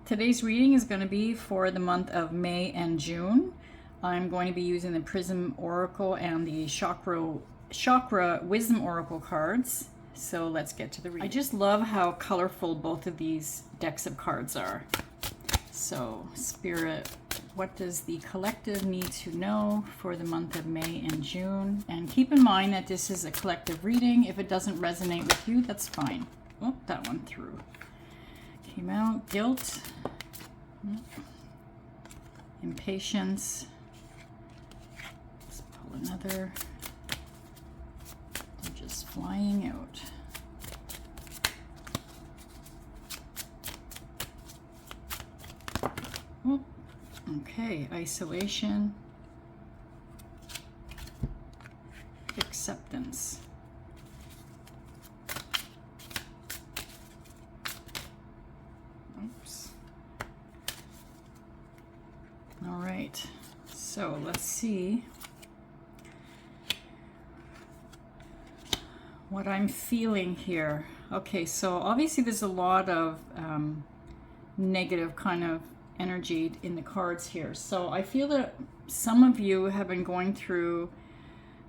Today's reading is going to be for the month of May and June. I'm going to be using the Prism Oracle and the Chakra Wisdom Oracle cards. So let's get to the reading. I just love how colorful both of these decks of cards are. So, Spirit, what does the collective need to know for the month of May and June? And keep in mind that this is a collective reading. If it doesn't resonate with you, that's fine. Oh, that one through. Came out. Guilt. Impatience. Let's pull another. They're just flying out. Oh, okay, isolation. Acceptance. Oops. All right, so let's see what I'm feeling here. Okay, so obviously there's a lot of negative kind of energy in the cards here. So I feel that some of you have been going through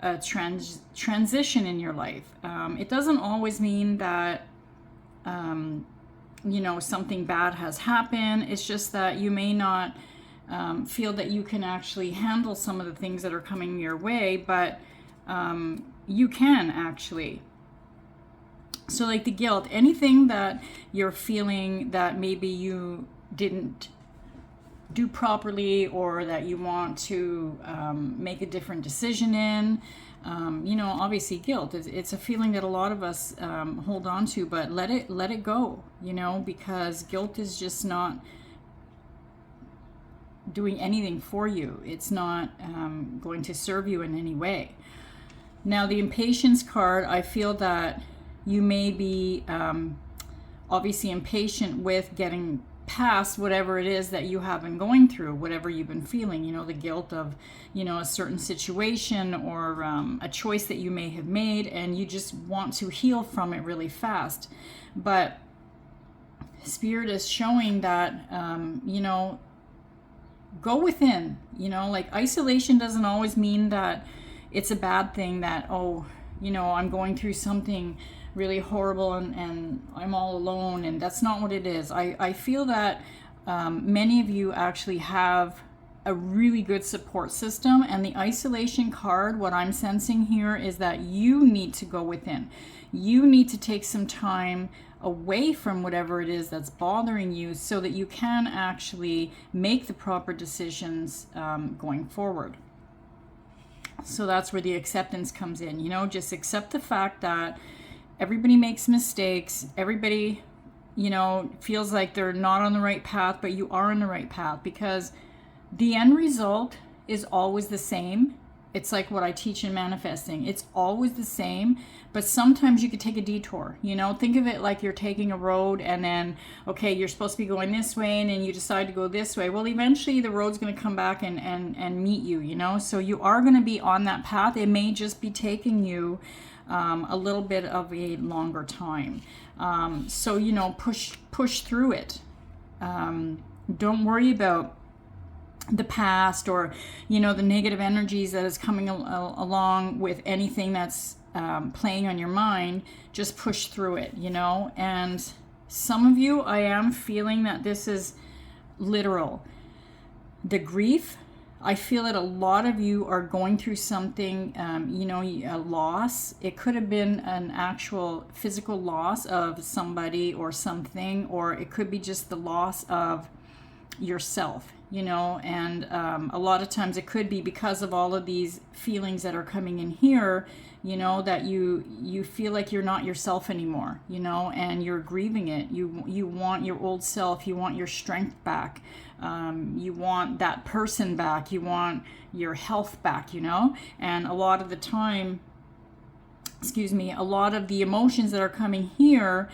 a transition in your life. It doesn't always mean that you know, something bad has happened. It's just that you may not feel that you can actually handle some of the things that are coming your way, but you can actually. So like the guilt, anything that you're feeling that maybe you didn't do properly or that you want to make a different decision in, you know, obviously guilt, it's a feeling that a lot of us hold on to, but let it go, you know, because guilt is just not doing anything for you. It's not going to serve you in any way. Now the impatience card, I feel that you may be obviously impatient with getting past whatever it is that you have been going through, whatever you've been feeling, you know, the guilt of, you know, a certain situation or a choice that you may have made, and you just want to heal from it really fast. But Spirit is showing that, you know, go within, you know, like isolation doesn't always mean that it's a bad thing, that, oh, you know, I'm going through something really horrible and I'm all alone, and that's not what it is. I feel that many of you actually have a really good support system, and the isolation card, what I'm sensing here is that you need to go within. You need to take some time away from whatever it is that's bothering you so that you can actually make the proper decisions going forward. So that's where the acceptance comes in, you know, just accept the fact that everybody makes mistakes. Everybody, you know, feels like they're not on the right path, but you are on the right path, because the end result is always the same. It's like what I teach in manifesting. It's always the same, but sometimes you could take a detour, you know, think of it like you're taking a road and then, okay, you're supposed to be going this way and then you decide to go this way. Well, eventually the road's going to come back and meet you, you know, so you are going to be on that path. It may just be taking you a little bit of a longer time. So, you know, push through it. Don't worry about the past or, you know, the negative energies that is coming along with anything that's playing on your mind. Just push through it, you know. And some of you, I am feeling that this is literal. The grief, I feel that a lot of you are going through something, you know, a loss. It could have been an actual physical loss of somebody or something, or it could be just the loss of yourself, you know, and a lot of times it could be because of all of these feelings that are coming in here, you know, that you feel like you're not yourself anymore, you know, and you're grieving it. You want your old self, you want your strength back, you want that person back, you want your health back, you know, and a lot of the time, a lot of the emotions that are coming here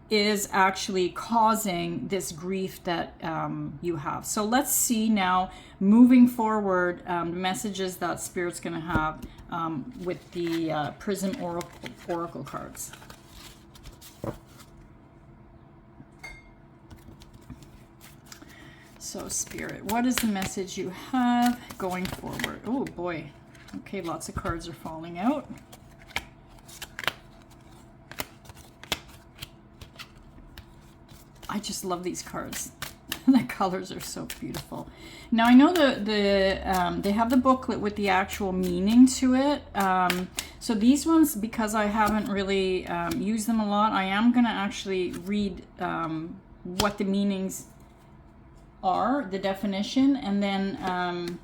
is actually causing this grief that you have. So let's see now, moving forward, the messages that Spirit's going to have with the Prism Oracle cards. So Spirit, what is the message you have going forward? Oh boy. Okay, lots of cards are falling out. I just love these cards. The colors are so beautiful. Now I know they have the booklet with the actual meaning to it. So these ones, because I haven't really used them a lot, I am going to actually read what the meanings are, the definition, and then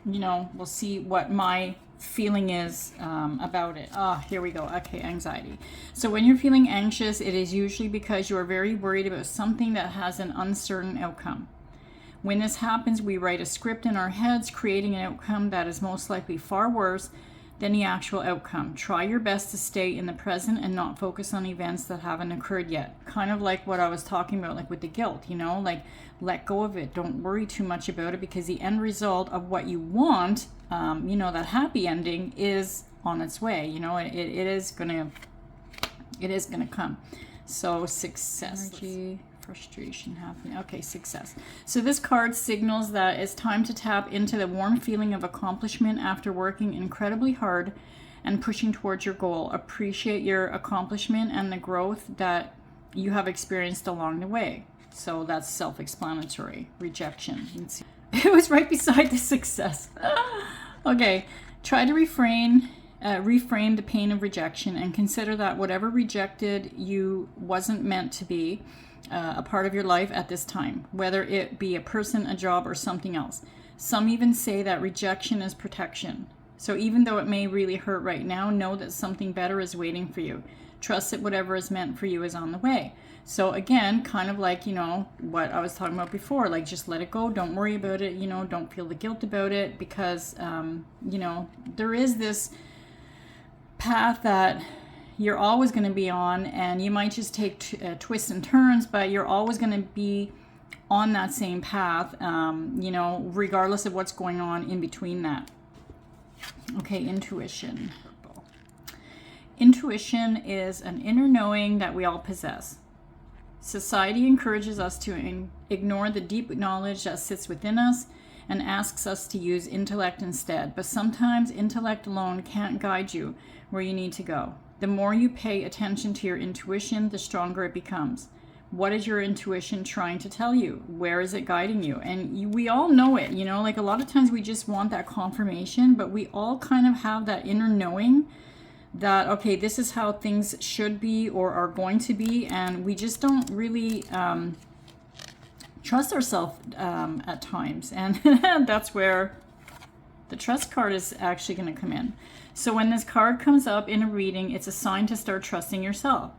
you know, we'll see what my feeling is about it. Here we go. Okay, anxiety. So when you're feeling anxious, it is usually because you are very worried about something that has an uncertain outcome. When this happens, we write a script in our heads, creating an outcome that is most likely far worse than the actual outcome. Try your best to stay in the present and not focus on events that haven't occurred yet. Kind of like what I was talking about, like with the guilt, you know, like let go of it. Don't worry too much about it, because the end result of what you want, you know, that happy ending is on its way. You know, it is gonna come. So success. Energy, frustration happening. Okay, success. So this card signals that it's time to tap into the warm feeling of accomplishment after working incredibly hard and pushing towards your goal. Appreciate your accomplishment and the growth that you have experienced along the way. So that's self-explanatory. Rejection. It was right beside the success. Okay, try to reframe the pain of rejection and consider that whatever rejected you wasn't meant to be a part of your life at this time, whether it be a person, a job, or something else. Some even say that rejection is protection. So even though it may really hurt right now, know that something better is waiting for you. Trust that whatever is meant for you is on the way. So again, kind of like, you know, what I was talking about before, like just let it go. Don't worry about it. You know, don't feel the guilt about it, because, you know, there is this path that you're always going to be on, and you might just take twists and turns, but you're always going to be on that same path, you know, regardless of what's going on in between that. Okay, intuition. Intuition is an inner knowing that we all possess. Society encourages us to ignore the deep knowledge that sits within us and asks us to use intellect instead. But sometimes intellect alone can't guide you where you need to go. The more you pay attention to your intuition, the stronger it becomes. What is your intuition trying to tell you? Where is it guiding you? And we all know it, you know, like a lot of times we just want that confirmation, but we all kind of have that inner knowing that, okay, this is how things should be or are going to be, and we just don't really trust ourselves at times. And that's where the trust card is actually going to come in. So when this card comes up in a reading, it's a sign to start trusting yourself.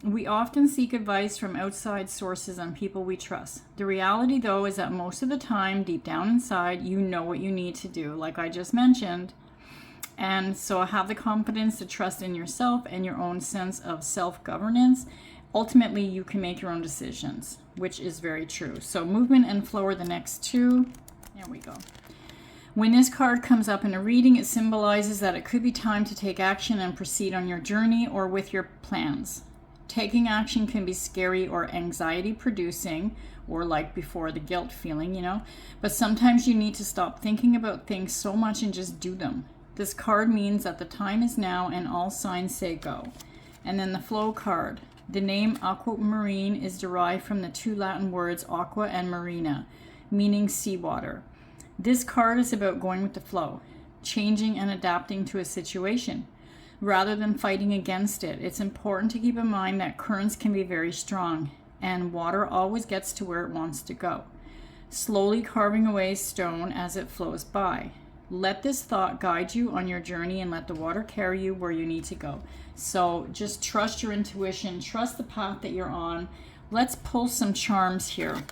We often seek advice from outside sources and people we trust. The reality, though, is that most of the time, deep down inside, you know what you need to do, like I just mentioned. And so have the confidence to trust in yourself and your own sense of self-governance. Ultimately, you can make your own decisions, which is very true. So movement and flow are the next two. There we go. When this card comes up in a reading, it symbolizes that it could be time to take action and proceed on your journey or with your plans. Taking action can be scary or anxiety producing, or like before, the guilt feeling, you know, but sometimes you need to stop thinking about things so much and just do them. This card means that the time is now and all signs say go. And then the flow card. The name aquamarine is derived from the two Latin words aqua and marina, meaning seawater. This card is about going with the flow, changing and adapting to a situation, rather than fighting against it. It's important to keep in mind that currents can be very strong, and water always gets to where it wants to go, slowly carving away stone as it flows by. Let this thought guide you on your journey and let the water carry you where you need to go. So just trust your intuition, trust the path that you're on. Let's pull some charms here.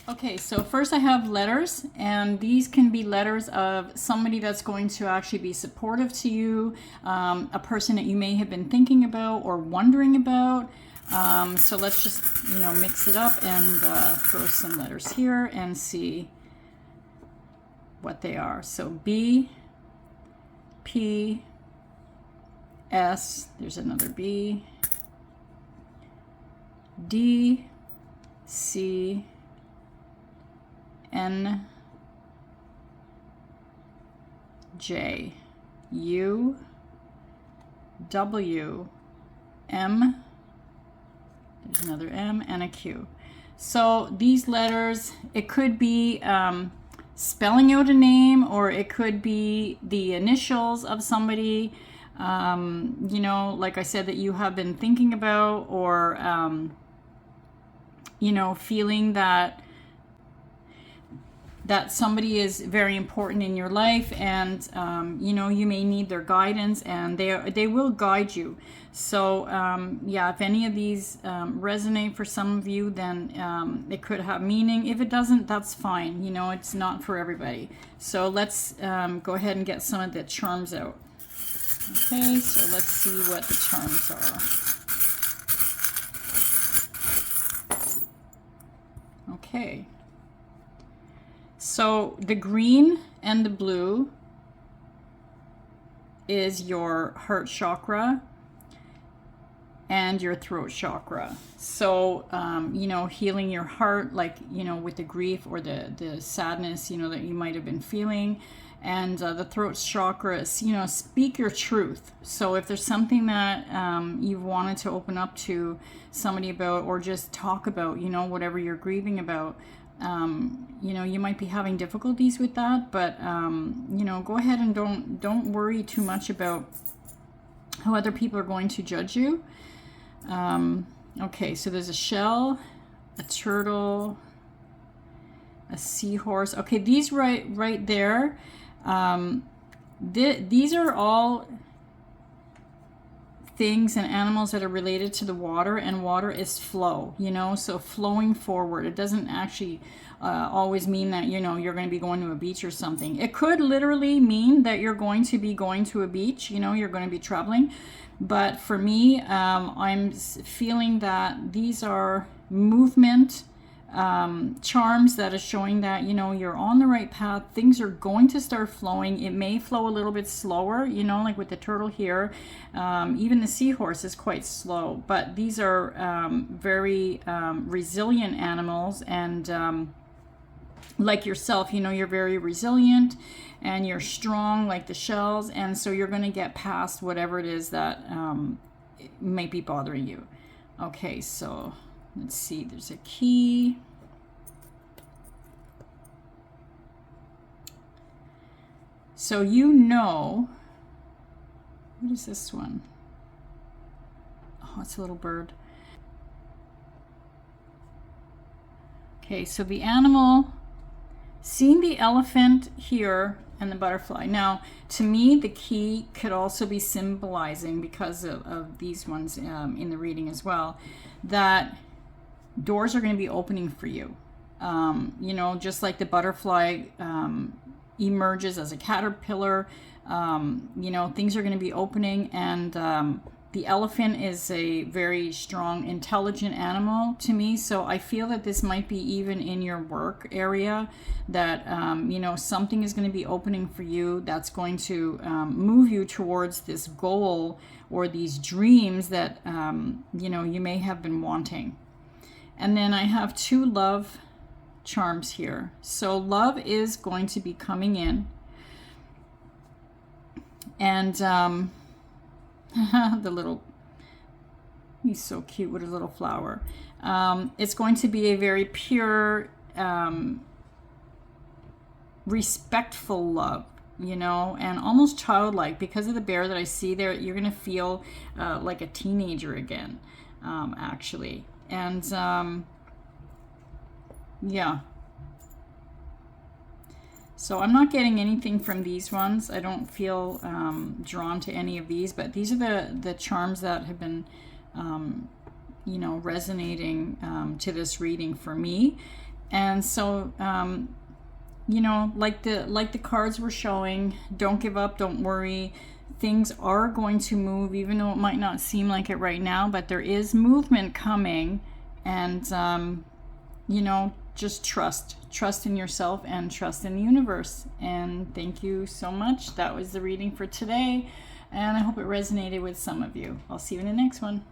Okay, so first I have letters, and these can be letters of somebody that's going to actually be supportive to you, a person that you may have been thinking about or wondering about. So let's just, you know, mix it up and throw some letters here and see what they are. So B, P, S, there's another B, D, C N J U W M, there's another M and a Q. So these letters, it could be spelling out a name, or it could be the initials of somebody, you know, like I said, that you have been thinking about, or, you know, feeling that somebody is very important in your life, and you know, you may need their guidance, and they will guide you. So yeah, if any of these resonate for some of you, then it could have meaning. If it doesn't, that's fine. You know, it's not for everybody. So let's go ahead and get some of the charms out. Okay, so let's see what the charms are. Okay. So the green and the blue is your heart chakra and your throat chakra. So, you know, healing your heart, like, you know, with the grief or the sadness, you know, that you might have been feeling. And the throat chakra is, you know, speak your truth. So if there's something that you've wanted to open up to somebody about, or just talk about, you know, whatever you're grieving about, you know, you might be having difficulties with that, but you know, go ahead and don't worry too much about how other people are going to judge you. Okay, so there's a shell, a turtle, a seahorse. Okay, these right there, these are all things and animals that are related to the water, and water is flow, you know, so flowing forward. It doesn't actually always mean that, you know, you're going to be going to a beach or something. It could literally mean that you're going to be going to a beach, you know, you're going to be traveling. But for me, I'm feeling that these are movement charms that is showing that, you know, you're on the right path. Things are going to start flowing. It may flow a little bit slower, you know, like with the turtle here. Even the seahorse is quite slow, but these are very resilient animals, and like yourself, you know, you're very resilient and you're strong like the shells, and so you're going to get past whatever it is that might be bothering you. Okay, so let's see, there's a key. So you know, what is this one? Oh, it's a little bird. Okay, so the animal, seeing the elephant here and the butterfly. Now, to me, the key could also be symbolizing, because of these ones in the reading as well, that doors are going to be opening for you. You know, just like the butterfly emerges as a caterpillar, you know, things are going to be opening, and the elephant is a very strong, intelligent animal to me. So I feel that this might be even in your work area, that, you know, something is going to be opening for you that's going to move you towards this goal or these dreams that, you know, you may have been wanting. And then I have 2 love charms here. So love is going to be coming in. And the little, he's so cute with his little flower. It's going to be a very pure, respectful love, you know, and almost childlike. Because of the bear that I see there, you're going to feel like a teenager again, actually. And yeah. So I'm not getting anything from these ones. I don't feel drawn to any of these, but these are the charms that have been, you know, resonating to this reading for me. And so, you know, like the cards were showing, don't give up, don't worry. Things are going to move, even though it might not seem like it right now, but there is movement coming. And, you know, just trust in yourself and trust in the universe. And thank you so much. That was the reading for today, and I hope it resonated with some of you. I'll see you in the next one.